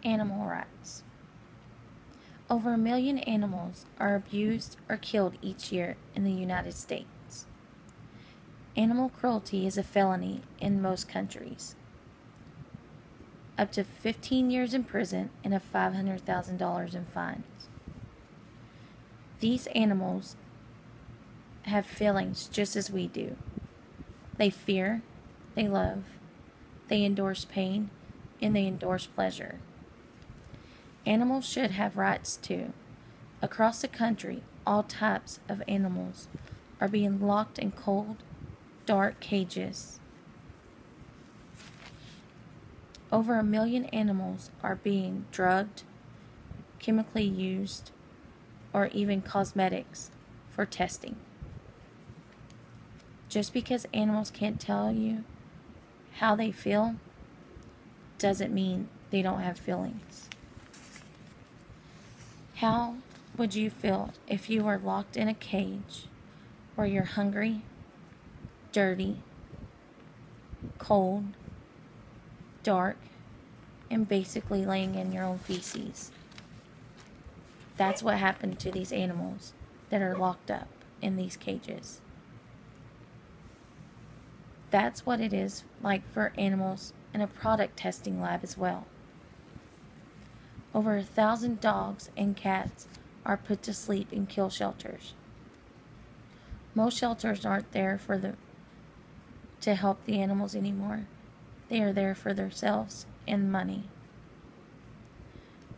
Animal rights. Over 1 million animals are abused or killed each year in the United States. Animal cruelty is a felony in most countries. Up to 15 years in prison and $500,000 in fines. These animals have feelings just as we do. They fear, they love, they endorse pain, and they endorse pleasure. Animals should have rights too. Across the country, all types of animals are being locked in cold, dark cages. Over 1 million animals are being drugged, chemically used, or even cosmetics for testing. Just because animals can't tell you how they feel doesn't mean they don't have feelings. How would you feel if you were locked in a cage where you're hungry, dirty, cold, dark, and basically laying in your own feces? That's what happened to these animals that are locked up in these cages. That's what it is like for animals in a product testing lab as well. Over 1,000 dogs and cats are put to sleep in kill shelters. Most shelters aren't there to help the animals anymore. They are there for themselves and money.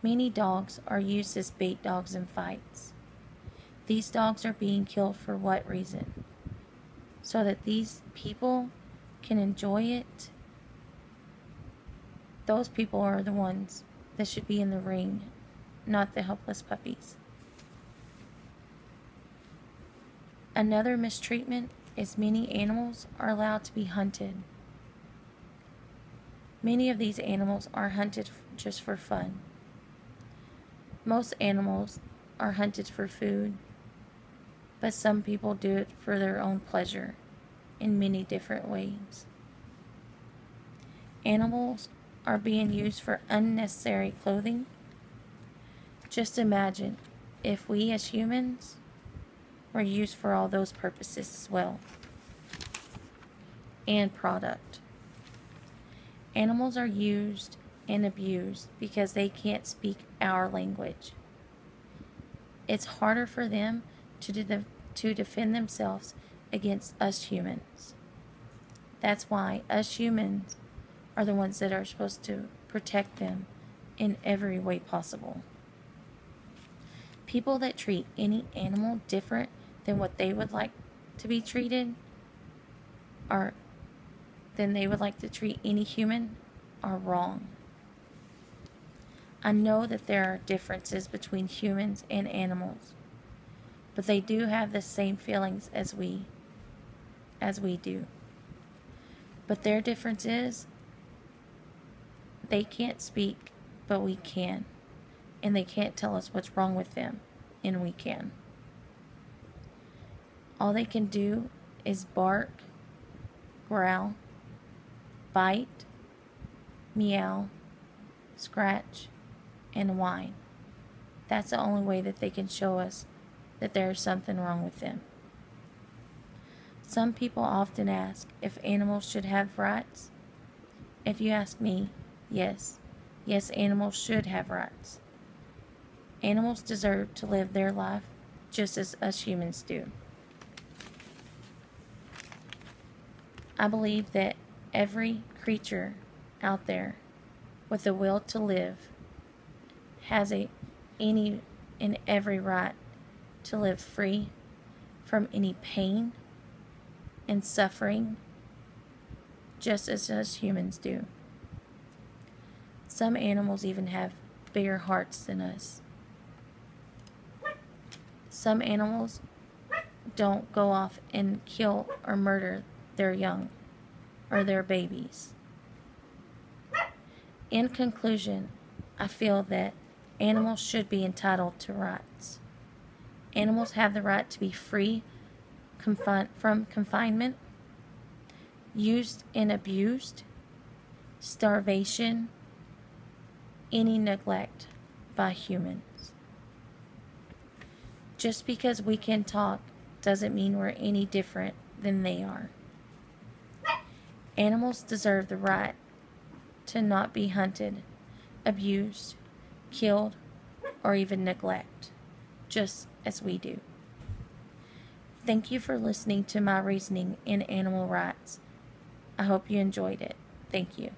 Many dogs are used as bait dogs in fights. These dogs are being killed for what reason? So that these people can enjoy it? Those people are the ones that should be in the ring, not the helpless puppies. Another mistreatment is many animals are allowed to be hunted. Many of these animals are hunted just for fun. Most animals are hunted for food, but some people do it for their own pleasure in many different ways. Animals are being used for unnecessary clothing. Just imagine if we as humans were used for all those purposes as well. And product. Animals are used and abused because they can't speak our language. It's harder for them to defend themselves against us humans. That's why us humans are the ones that are supposed to protect them in every way possible. People that treat any animal different than what they would like to be treated, or than they would like to treat any human, are wrong. I know that there are differences between humans and animals, but they do have the same feelings as we do. But their difference is they can't speak, but we can. And they can't tell us what's wrong with them, and we can. All they can do is bark, growl, bite, meow, scratch, and whine. That's the only way that they can show us that there's something wrong with them. Some people often ask if animals should have rights. If you ask me, yes. Yes, animals should have rights. Animals deserve to live their life just as us humans do. I believe that every creature out there with the will to live has any and every right to live free from any pain and suffering, just as us humans do. Some animals even have bigger hearts than us. Some animals don't go off and kill or murder their young or their babies. In conclusion, I feel that animals should be entitled to rights. Animals have the right to be free from confinement, used and abused, starvation, any neglect by humans. Just because we can talk doesn't mean we're any different than they are. Animals deserve the right to not be hunted, abused, killed, or even neglect, just as we do. Thank you for listening to my reasoning in animal rights. I hope you enjoyed it. Thank you.